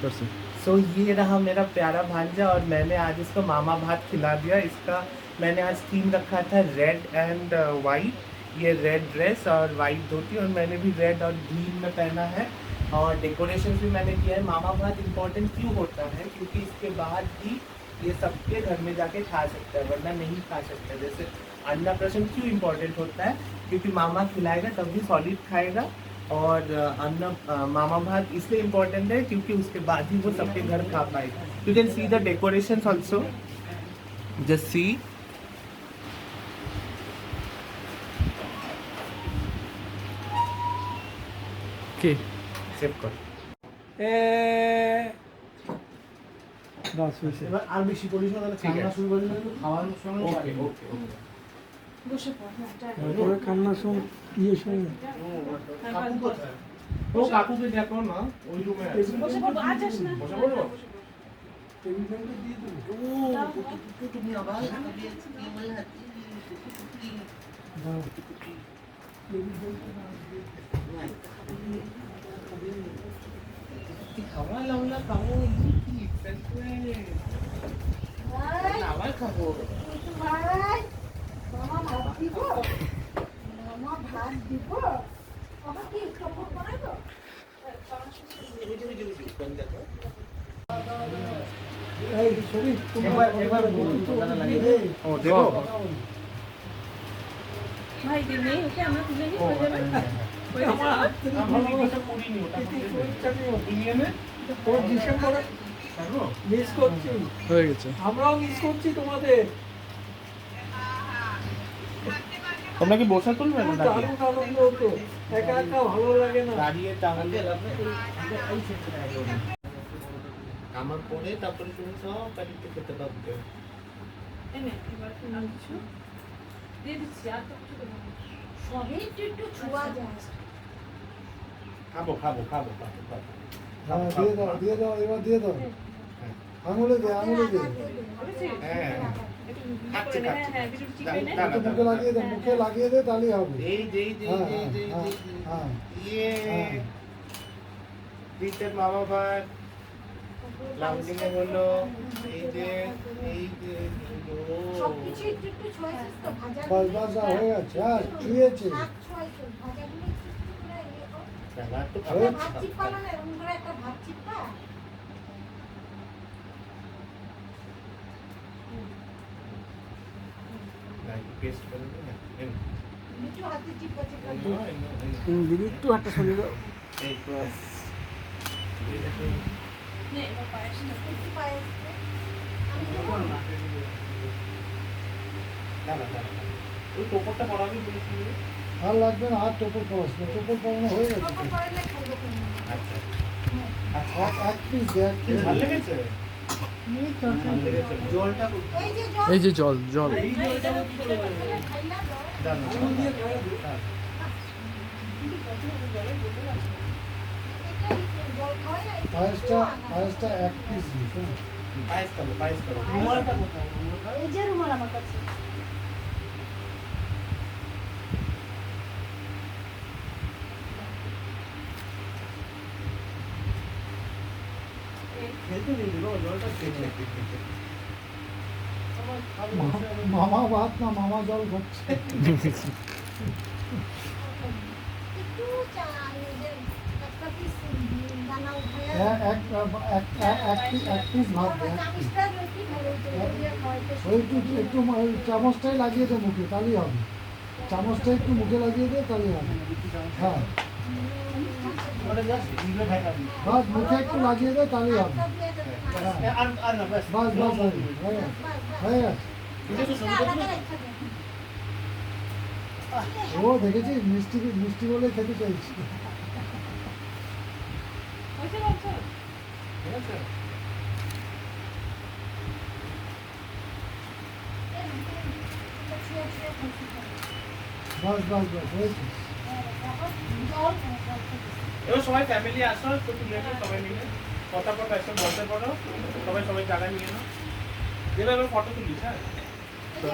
सो ये रहा मेरा प्यारा भांजा और मैंने आज इसको मामा भात खिला दिया। इसका मैंने आज थीम रखा था रेड एंड वाइट। ये रेड ड्रेस और वाइट धोती और मैंने भी रेड और ग्रीन में पहना है और डेकोरेशन भी मैंने किया है। मामा भात इम्पोर्टेंट क्यों होता है? क्योंकि इसके बाद ही ये सबके घर में जाके खा सकता है, वरना नहीं खा सकता। जैसे अन्नप्राशन क्यों इम्पोर्टेंट होता है? क्योंकि मामा खिलाएगा तब भी सॉलिड खाएगा। और मामा भात इसलिए इम्पोर्टेंट है क्योंकि उसके बाद ही वो सबके घर खा पाएगा। You can see the decoration also, just see. Okay save कर। এবার আর বেশি করিস না, তাহলে কান্না শুরু করে দিলে খাওয়ানোর সময় ওকে ওকে বসে পড় না তারপরে কান্নার সময় ইয়ে সময় কাকু কোথায়? ও কাকুকে দেখো না, ওই রুমে আছে। বসে পড়, আজ যাস না। বসে পড়বো? টেবিল ফ্যানটা দিয়ে দেবো। তুমি আবার খাওয়া লাউলা খাবো, কি আবার খাবো। ভাই মামা ভাত দিব, মামা ভাত দিব। বাবা কি কাপড় বানাবো? এই শরীফ, তুমি একবার গানা লাগিয়ে দে। ও দেখো ভাই দিনে ওকে আমরা তুলে নিই হয়ে যাবে। ওই আমার হাত থেকে আমি জিজ্ঞাসা করিনি ওটা নিয়ে নে। ও ডিসেম্বরে দেখো মিস করছি, হয়ে গেছে। আমরাও মিস করছি তোমাদের। তোমরা কি বসে তুলবে না? দারুণ আনন্দ হতো, একা একা ভালো লাগে না। দাঁড়িয়ে তাহলে আমার পরে তারপরে তুমি সব বাড়িতে খেতে পারবে। এনে এবার তুমি কিছু দিয়ে দিচ্ছি, আর তো কিছু দেবো না। সবই একটু একটু ছোঁয়া যায়। খাবো খাবো খাবো খাবো খাবো। হ্যাঁ, দিয়ে দাও, দিয়ে দাও, এবার দিয়ে দাও। আঙুলে দে, আঙুলে দে। হ্যাঁ একটু খাচ্ছে, করে খাচ্ছে। হ্যাঁ একটু চিপে নে। দাঁড়া, মুখে লাগিয়ে দে, মুখে লাগিয়ে দে, তাহলেই হবে। এই যে এই যে হ্যাঁ, এই যে এই হ্যাঁ, যে হ্যাঁ, ইয়ে হ্যাঁ। দিতে মামা ভাত লাউডিং এ হলো। এই যে সবকিছু একটু একটু ছোঁয়াছিস তো, ভাজা বাস বাস হয়ে গেছে, হ্যাঁ ছুঁয়েছে। শাক ছোঁয়াছিস, ভাজাগুলো একটু একটু করে ইয়ে কর। ভাত তো একটা খাবো। ভাত চিপ্পা না, এরকম করে একটা ভাত চিপ্পা। পেস্ট করে দে না। একটু হাতে চিপ্পা চিপ্পা এই দিয়ে। দিদি একটু হাতটা সরিয়ে দাও। এই বাস নে, এবার পায়েস না, একটু পায়েস দে। আমি দেবো না না। না না ওই টোপরটা পড়াবি বলেছি। আর লাগবে না, আর টোপর পড়াস না, টোপর পড়ানো হয়ে গেছে। কখন পড়ালে খাইবো তুমি? আচ্ছা এক পিস দে, এক পিস। ভালো লেগেছে? এই তো, ভালো লেগেছে। জলটা এই যে জল। এই যে জল জল এই জলটা খাইলা জল। দাঁড়া আঙুল দিয়ে খাওয়া দে। এটা জল খাওয়াই না, একটু পায়েসটা, একটু আনা। পায়েসটা এক পিস দিস, হ্যাঁ। পায়েস খাবো পায়েস খাবো। রুমালটা কোথায়? এই যে রুমাল আমার কাছে। খেলতে দিন গো, জলটা খেতে। মামা ভাত না মামা জল খাচ্ছে। একটু চা, এই যে একটা পিস দানা উঠাইয়া। এক পিস ভাত দে, এক পিস। চামিচটা রুটি খাবে, ওই যে খাওয়াইতে ওই একটু চামচটাই লাগিয়ে দে মুখে, তাহলেই হবে। চামচটা একটু মুখে লাগিয়ে দে, তাহলেই হবে। হ্যাঁ, ওটা জাস্ট দিলে ঢাকাবি। বাস মুখে একটু লাগিয়ে দে, তাহলেই হবে। আর না ব্যাস। বাস বাস হয়ে গেছে, হয়ে গেছে। ও দেখেছিস, মিষ্টি মিষ্টি বলে খেতে চাইছি। হয়েছে বলছো? ঠিক আছে? বাস বাস বাস হয়েছে। এবার সবাই ফ্যামিলি আসো, তো তুলে নিও সবাই মিলে। কথা এসে বলতে পারো, সবাই সবাই জায়গা নিয়ে নাও। এবার ফটো তুলিস, হ্যাঁ?